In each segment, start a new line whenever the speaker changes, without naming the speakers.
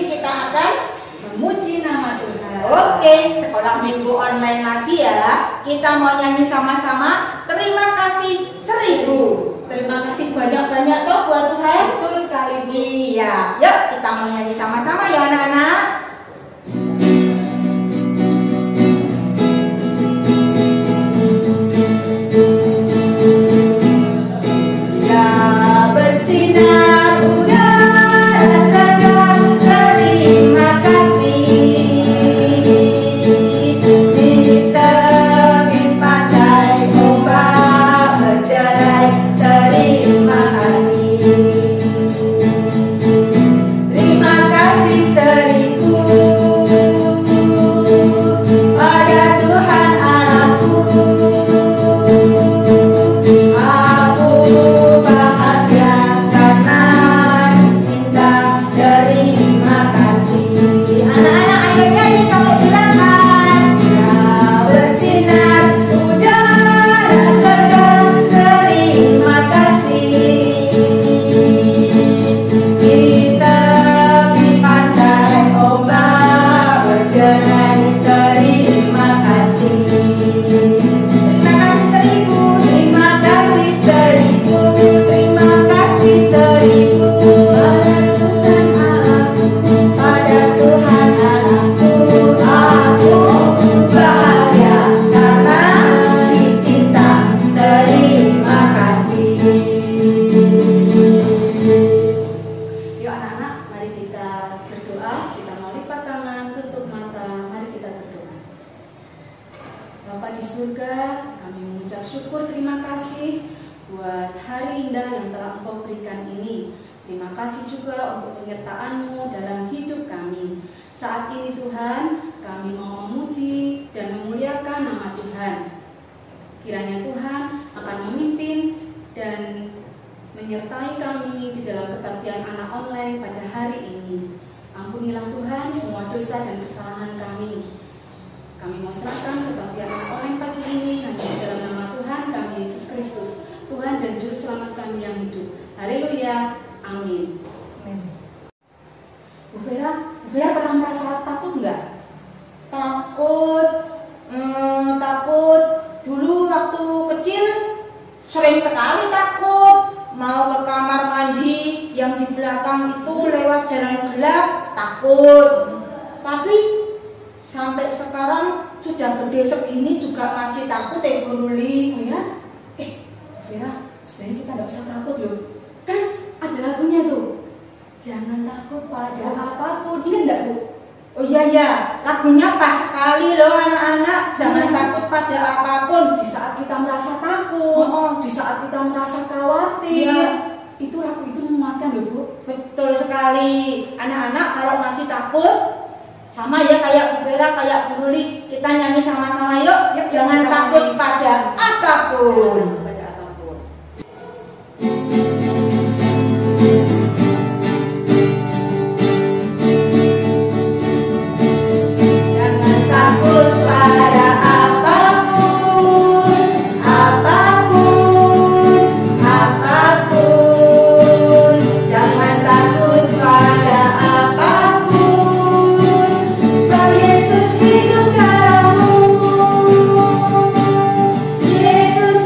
kita akan
memuji nama Tuhan.
Oke, sekolah minggu online lagi ya. Kita mau nyanyi sama-sama. Terima kasih 1000. Terima kasih banyak-banyak toh buat Tuhan.
Betul sekali, Bu.
Iya, yuk kita mau nyanyi sama-sama ya anak-anak.
Bapa di surga, kami mengucap syukur terima kasih buat hari indah yang telah Engkau berikan ini. Terima kasih juga untuk penyertaan-Mu dalam hidup kami. Saat ini Tuhan, kami mau memuji dan memuliakan nama Tuhan. Kiranya Tuhan akan memimpin dan menyertai kami di dalam kebaktian anak online pada hari ini. Ampunilah Tuhan semua dosa dan kesalahan kami. Kami mau serahkan kebaktian anak online pagi ini hanya di dalam nama Tuhan kami Yesus Kristus, Tuhan dan Juru Selamat kami yang hidup. Haleluya, amin. Bu Vera pernah merasa takut nggak?
Takut, takut. Dulu waktu kecil sering sekali takut. Mau ke kamar mandi yang di belakang itu lewat jalan gelap, takut. Tapi sampai sekarang sudah gede segini juga masih takut Bu Luli.
Oh ya? Vera, sebenarnya kita nggak usah takut loh. Kan ada lagunya tuh. Jangan takut pada apapun. Ingat nggak, Bu?
Oh iya, lagunya pas sekali loh anak-anak. Jangan takut pada apapun.
Di saat kita merasa takut, di saat kita merasa khawatir, itu lagu itu menguatkan loh, Bu.
Betul sekali. Anak-anak kalau masih takut, sama ya kayak Bu Vera, kayak Bu Luli, kita nyanyi sama-sama yuk. Jangan takut pada apapun.
Yesus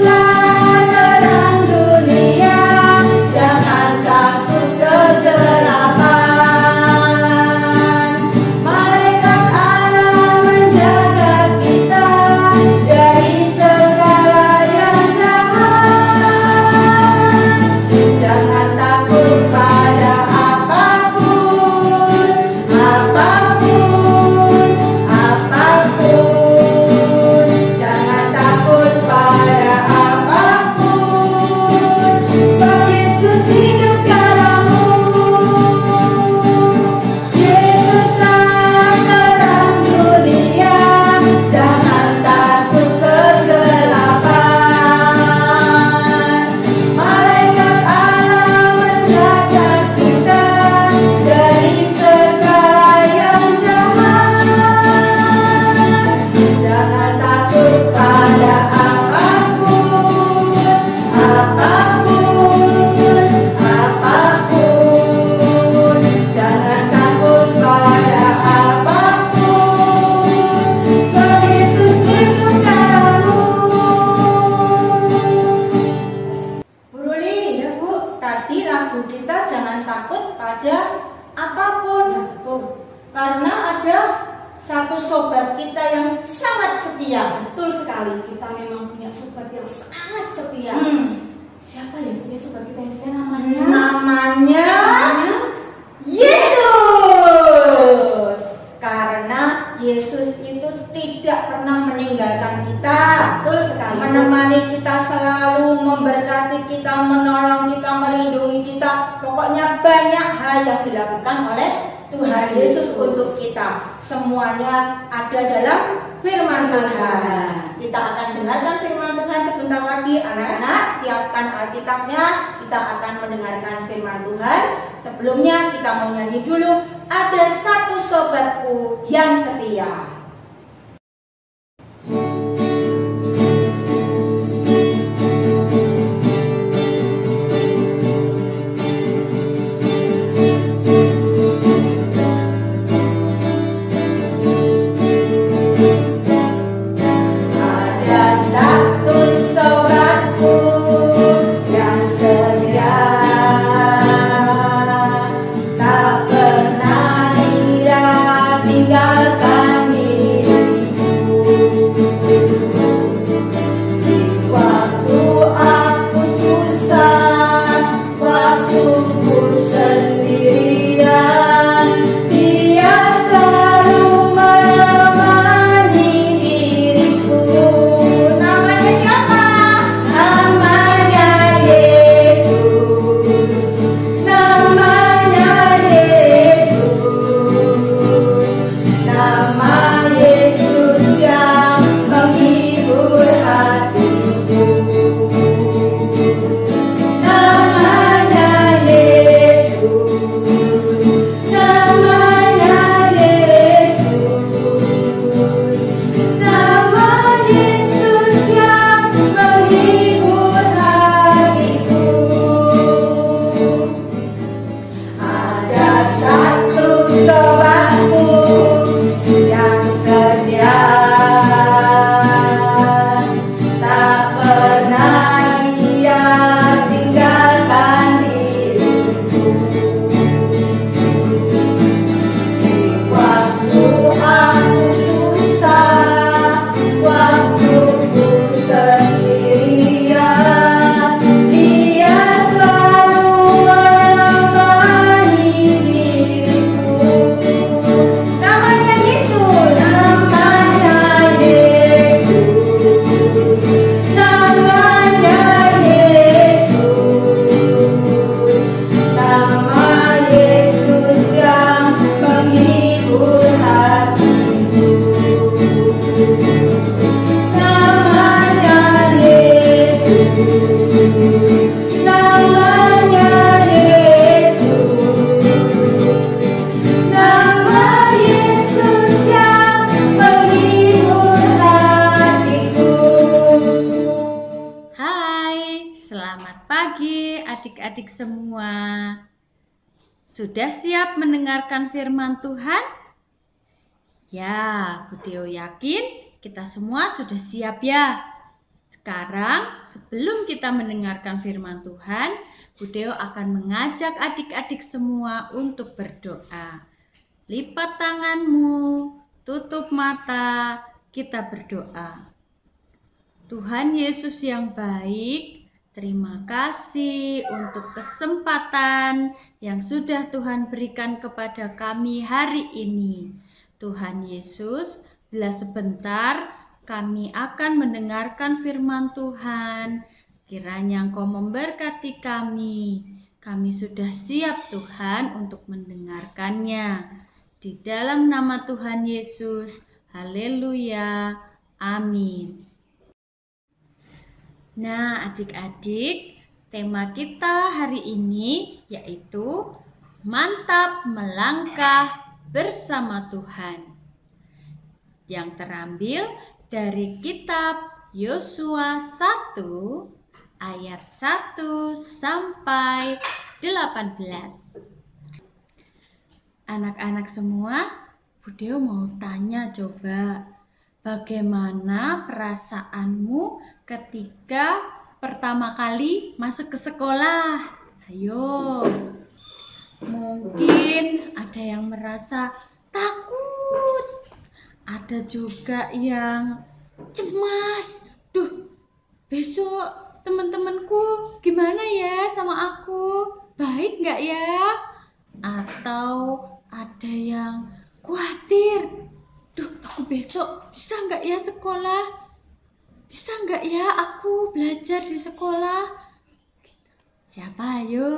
ada satu sobat kita yang sangat setia.
Betul sekali, kita memang punya sobat yang sangat setia. Siapa ya punya sobat kita yang setia namanya?
Namanya Yesus. Karena Yesus itu tidak pernah meninggalkan kita.
Betul sekali.
Menemani kita selalu, memberkati kita, menolong kita, melindungi kita. Pokoknya banyak hal yang dilakukan oleh Tuhan Yesus untuk kita. Semuanya ada dalam firman Tuhan. Kita akan dengarkan firman Tuhan sebentar lagi. Anak-anak, siapkan Alkitabnya. Kita akan mendengarkan firman Tuhan. Sebelumnya kita mau nyanyi dulu. Ada satu sobatku yang setia.
adik-adik semua. Sudah siap mendengarkan firman Tuhan? Ya, Bu Deo yakin kita semua sudah siap ya. Sekarang sebelum kita mendengarkan firman Tuhan, Bu Deo akan mengajak adik-adik semua untuk berdoa. Lipat tanganmu, tutup mata, kita berdoa. Tuhan Yesus yang baik, terima kasih untuk kesempatan yang sudah Tuhan berikan kepada kami hari ini. Tuhan Yesus, bila sebentar kami akan mendengarkan firman Tuhan. Kiranya Engkau memberkati kami. Kami sudah siap Tuhan untuk mendengarkannya. Di dalam nama Tuhan Yesus, haleluya, amin. Nah, adik-adik, tema kita hari ini yaitu mantap melangkah bersama Tuhan, yang terambil dari kitab Yosua 1 ayat 1 sampai 18. Anak-anak semua, Bu Deo mau tanya coba, bagaimana perasaanmu ketika pertama kali masuk ke sekolah? Ayo, mungkin ada yang merasa takut ada juga yang cemas. Duh, besok teman-temanku gimana ya sama aku? Baik nggak ya? Atau ada yang khawatir. Duh, aku besok bisa nggak ya sekolah? Bisa nggak ya aku belajar di sekolah? Siapa ayo?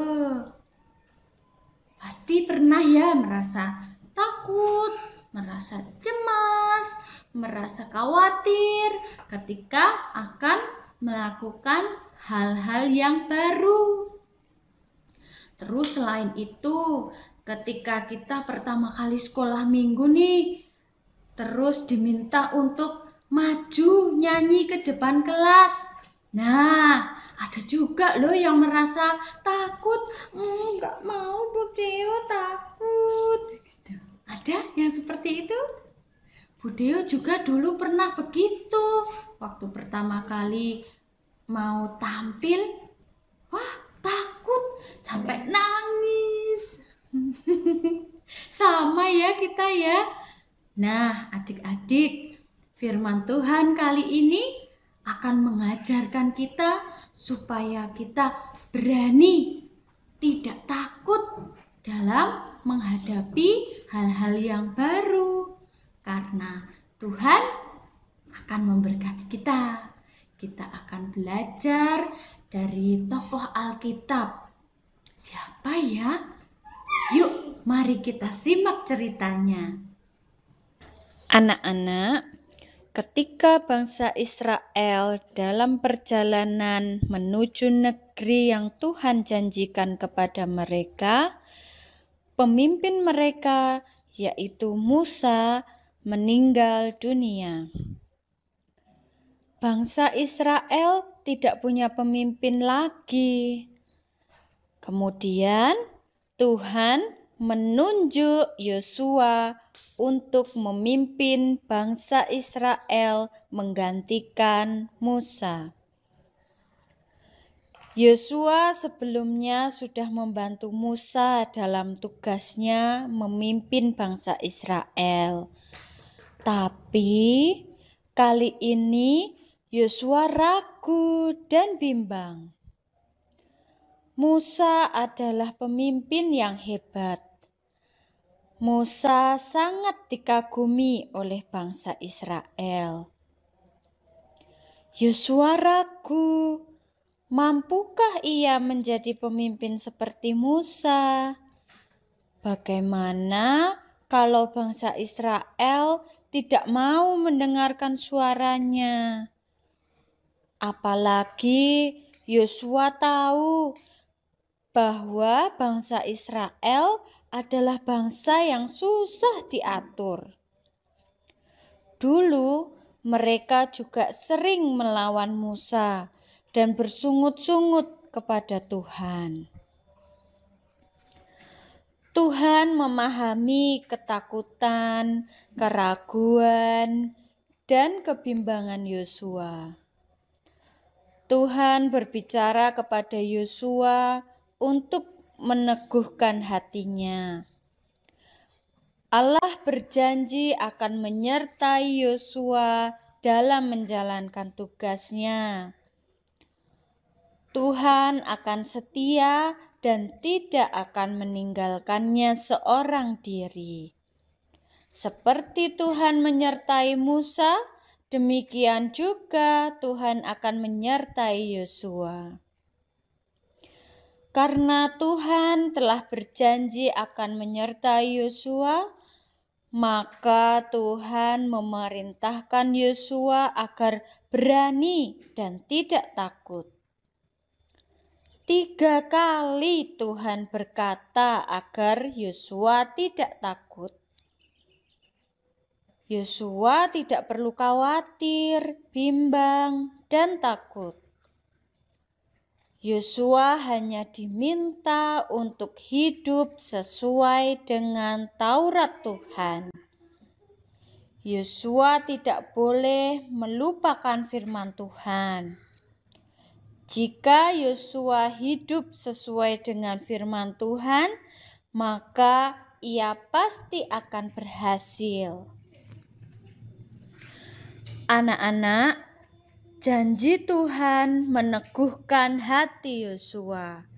Pasti pernah ya merasa takut, merasa cemas, merasa khawatir ketika akan melakukan hal-hal yang baru. Terus selain itu, ketika kita pertama kali sekolah minggu nih, terus diminta untuk maju nyanyi ke depan kelas. Nah, ada juga loh yang merasa takut. Nggak mau Bu Deo, takut. Gitu. Ada yang seperti itu? Bu Deo juga dulu pernah begitu. Waktu pertama kali mau tampil, wah takut sampai nangis. Sama ya kita ya. Nah, adik-adik, firman Tuhan kali ini akan mengajarkan kita supaya kita berani, tidak takut dalam menghadapi hal-hal yang baru. Karena Tuhan akan memberkati kita. Kita akan belajar dari tokoh Alkitab. Siapa ya? Yuk, mari kita simak ceritanya.
Anak-anak, ketika bangsa Israel dalam perjalanan menuju negeri yang Tuhan janjikan kepada mereka, pemimpin mereka, yaitu Musa, meninggal dunia. Bangsa Israel tidak punya pemimpin lagi. Kemudian Tuhan menunjuk Yosua untuk memimpin bangsa Israel menggantikan Musa. Yosua sebelumnya sudah membantu Musa dalam tugasnya memimpin bangsa Israel. Tapi kali ini Yosua ragu dan bimbang. Musa adalah pemimpin yang hebat. Musa sangat dikagumi oleh bangsa Israel. Yosua ragu, mampukah ia menjadi pemimpin seperti Musa? Bagaimana kalau bangsa Israel tidak mau mendengarkan suaranya? Apalagi Yosua tahu bahwa bangsa Israel adalah bangsa yang susah diatur. Dulu mereka juga sering melawan Musa dan bersungut-sungut kepada Tuhan. Tuhan memahami ketakutan, keraguan, dan kebimbangan Yosua. Tuhan berbicara kepada Yosua untuk meneguhkan hatinya. Allah berjanji akan menyertai Yosua dalam menjalankan tugasnya. Tuhan akan setia dan tidak akan meninggalkannya seorang diri. Seperti Tuhan menyertai Musa, demikian juga Tuhan akan menyertai Yosua. Karena Tuhan telah berjanji akan menyertai Yosua, maka Tuhan memerintahkan Yosua agar berani dan tidak takut. 3 kali Tuhan berkata agar Yosua tidak takut. Yosua tidak perlu khawatir, bimbang, dan takut. Yosua hanya diminta untuk hidup sesuai dengan Taurat Tuhan. Yosua tidak boleh melupakan firman Tuhan. Jika Yosua hidup sesuai dengan firman Tuhan, maka ia pasti akan berhasil. Anak-anak, janji Tuhan meneguhkan hati Yosua.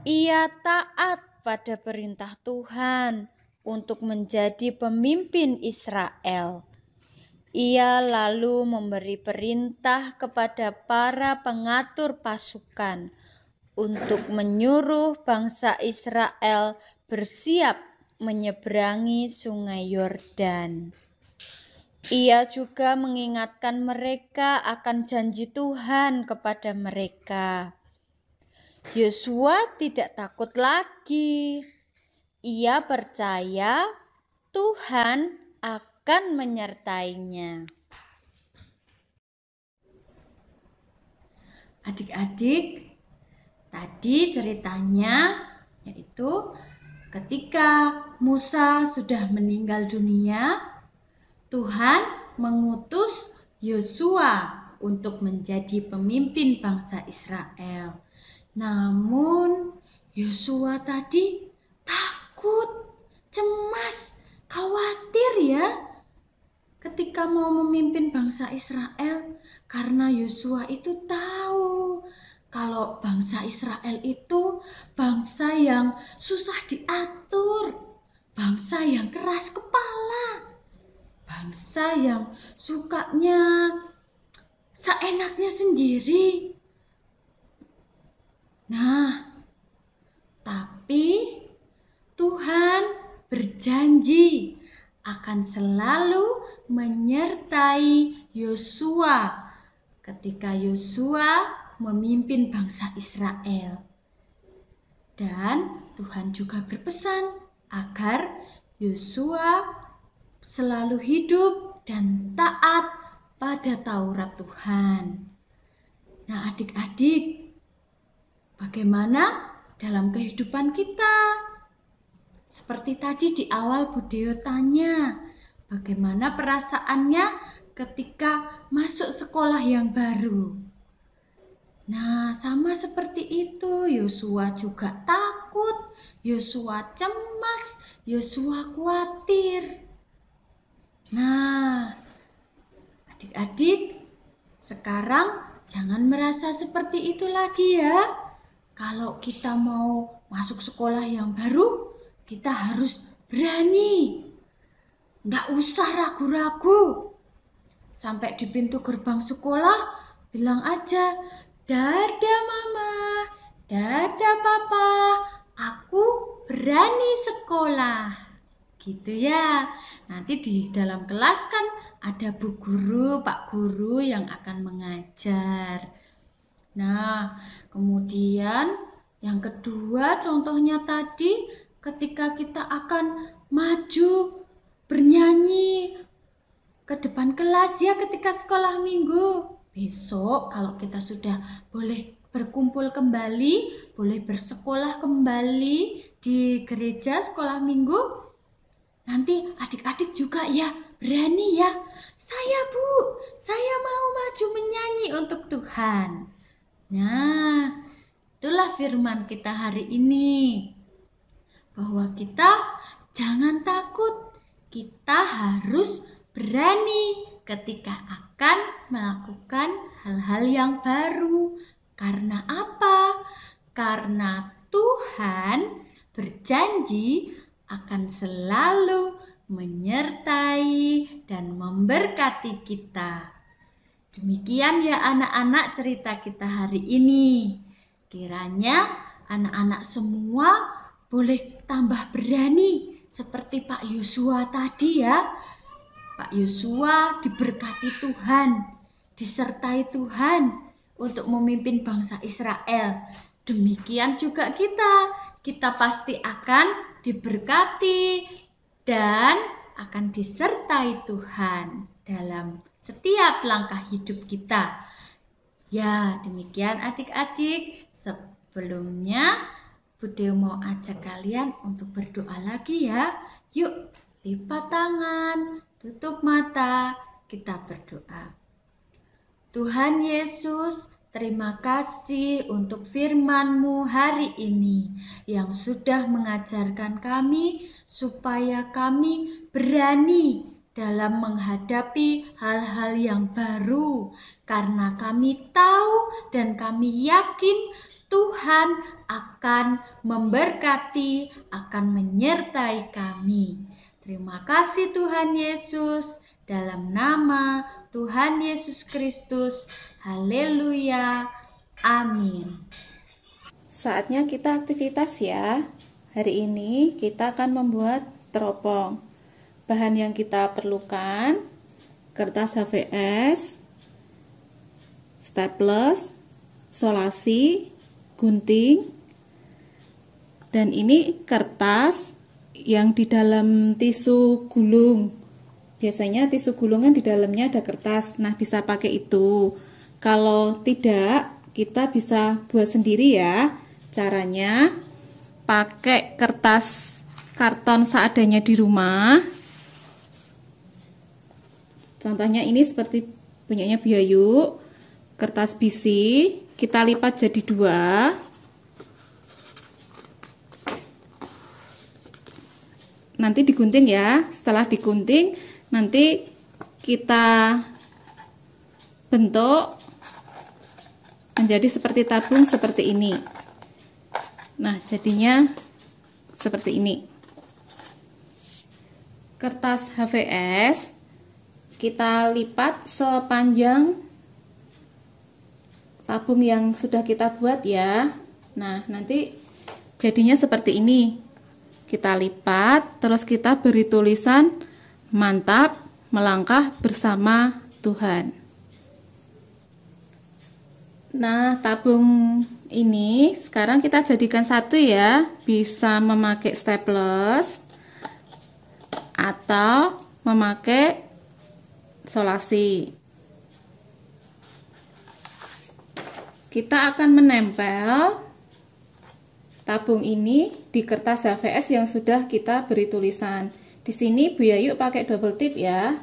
Ia taat pada perintah Tuhan untuk menjadi pemimpin Israel. Ia lalu memberi perintah kepada para pengatur pasukan untuk menyuruh bangsa Israel bersiap menyeberangi Sungai Yordan. Ia juga mengingatkan mereka akan janji Tuhan kepada mereka. Yosua tidak takut lagi. Ia percaya Tuhan akan menyertainya.
Adik-adik, tadi ceritanya yaitu ketika Musa sudah meninggal dunia, Tuhan mengutus Yosua untuk menjadi pemimpin bangsa Israel. Namun Yosua tadi takut, cemas, khawatir ya ketika mau memimpin bangsa Israel, karena Yosua itu tahu kalau bangsa Israel itu bangsa yang susah diatur, bangsa yang keras kepala, bangsa yang sukanya seenaknya sendiri. Nah, tapi Tuhan berjanji akan selalu menyertai Yosua ketika Yosua memimpin bangsa Israel. Dan Tuhan juga berpesan agar Yosua selalu hidup dan taat pada Taurat Tuhan. Nah, adik-adik, bagaimana dalam kehidupan kita? Seperti tadi di awal Budeo tanya, bagaimana perasaannya ketika masuk sekolah yang baru? Nah, sama seperti itu, Yosua juga takut, Yosua cemas, Yosua khawatir. Nah, adik-adik, sekarang jangan merasa seperti itu lagi ya. Kalau kita mau masuk sekolah yang baru, kita harus berani. Nggak usah ragu-ragu. Sampai di pintu gerbang sekolah, bilang aja, "Dadah mama, dadah papa, aku berani sekolah." Gitu ya. Nanti di dalam kelas kan ada Bu Guru, Pak Guru yang akan mengajar. Nah, kemudian yang kedua contohnya tadi ketika kita akan maju bernyanyi ke depan kelas ya ketika sekolah minggu. Besok kalau kita sudah boleh berkumpul kembali, boleh bersekolah kembali di gereja sekolah minggu, nanti adik-adik juga ya berani ya. "Saya Bu, saya mau maju menyanyi untuk Tuhan." Nah, itulah firman kita hari ini. Bahwa kita jangan takut, kita harus berani ketika akan melakukan hal-hal yang baru. Karena apa? Karena Tuhan berjanji akan selalu menyertai dan memberkati kita. Demikian ya anak-anak cerita kita hari ini. Kiranya anak-anak semua boleh tambah berani seperti Pak Yosua tadi ya. Pak Yosua diberkati Tuhan, disertai Tuhan untuk memimpin bangsa Israel. Demikian juga kita pasti akan diberkati dan akan disertai Tuhan dalam setiap langkah hidup kita. Ya, demikian adik-adik. Sebelumnya Budeo mau ajak kalian untuk berdoa lagi ya. Yuk, lipat tangan, tutup mata, kita berdoa. Tuhan Yesus, terima kasih untuk firman-Mu hari ini yang sudah mengajarkan kami supaya kami berani dalam menghadapi hal-hal yang baru, karena kami tahu dan kami yakin Tuhan akan memberkati, akan menyertai kami. Terima kasih Tuhan Yesus, dalam nama Tuhan Yesus Kristus. Haleluya. Amin.
Saatnya kita aktivitas ya. Hari ini kita akan membuat teropong. Bahan yang kita perlukan: kertas HVS, staples, solasi, gunting, dan ini kertas yang di dalam tisu gulung. Biasanya tisu gulungan di dalamnya ada kertas. Nah, bisa pakai itu. Kalau tidak, kita bisa buat sendiri ya. Caranya pakai kertas karton seadanya di rumah. Contohnya ini seperti punyanya Biayu, kertas bisi, kita lipat jadi 2. Nanti digunting ya. Setelah digunting, nanti kita bentuk menjadi seperti tabung seperti ini. Nah, jadinya seperti ini. Kertas HVS kita lipat sepanjang tabung yang sudah kita buat ya. Nah, nanti jadinya seperti ini. Kita lipat, terus kita beri tulisan "Mantap, melangkah bersama Tuhan". Nah, tabung ini sekarang kita jadikan satu ya. Bisa memakai staples atau memakai solasi. Kita akan menempel tabung ini di kertas HVS yang sudah kita beri tulisan. Di sini Bu Yayu pakai double tip ya.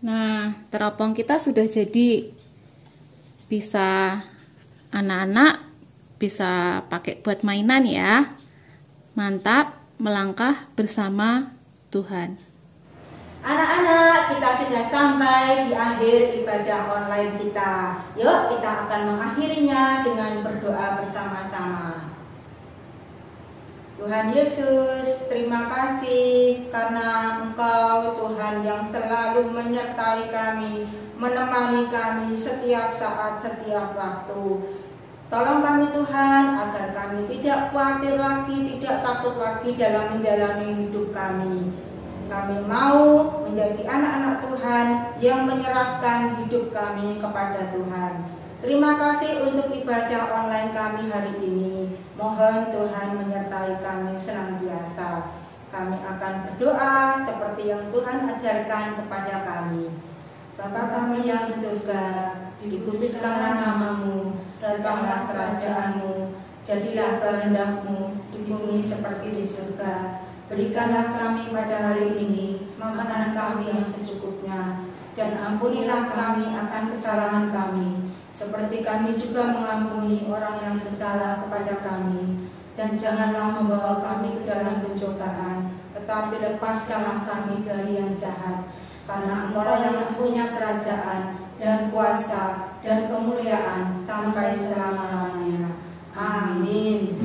Nah, teropong kita sudah jadi. Bisa anak-anak bisa pakai buat mainan ya. Mantap, melangkah bersama Tuhan.
Anak-anak, kita sudah sampai di akhir ibadah online kita. Yuk, kita akan mengakhirinya dengan berdoa bersama-sama. Tuhan Yesus, terima kasih karena Engkau Tuhan yang selalu menyertai kami, menemani kami setiap saat, setiap waktu. Tolong kami Tuhan agar kami tidak khawatir lagi, tidak takut lagi dalam menjalani hidup kami. Kami mau menjadi anak-anak Tuhan yang menyerahkan hidup kami kepada Tuhan. Terima kasih untuk ibadah online kami hari ini. Mohon Tuhan menyertai kami senantiasa. Kami akan berdoa seperti yang Tuhan ajarkan kepada kami. Bapa kami yang di surga, dikuduskanlah nama-Mu, datanglah kerajaan-Mu, jadilah kehendak-Mu di bumi seperti di surga. Berikanlah kami pada hari ini makanan kami yang secukupnya, dan ampunilah kami akan kesalahan kami, seperti kami juga mengampuni orang yang bersalah kepada kami. Dan janganlah membawa kami ke dalam pencobaan, tetapi lepaskanlah kami dari yang jahat. Karena Engkau yang punya kerajaan dan kuasa dan kemuliaan sampai selama-lamanya. Amin.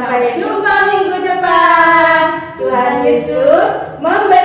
Sampai jumpa minggu depan. Tuhan Yesus memberkati.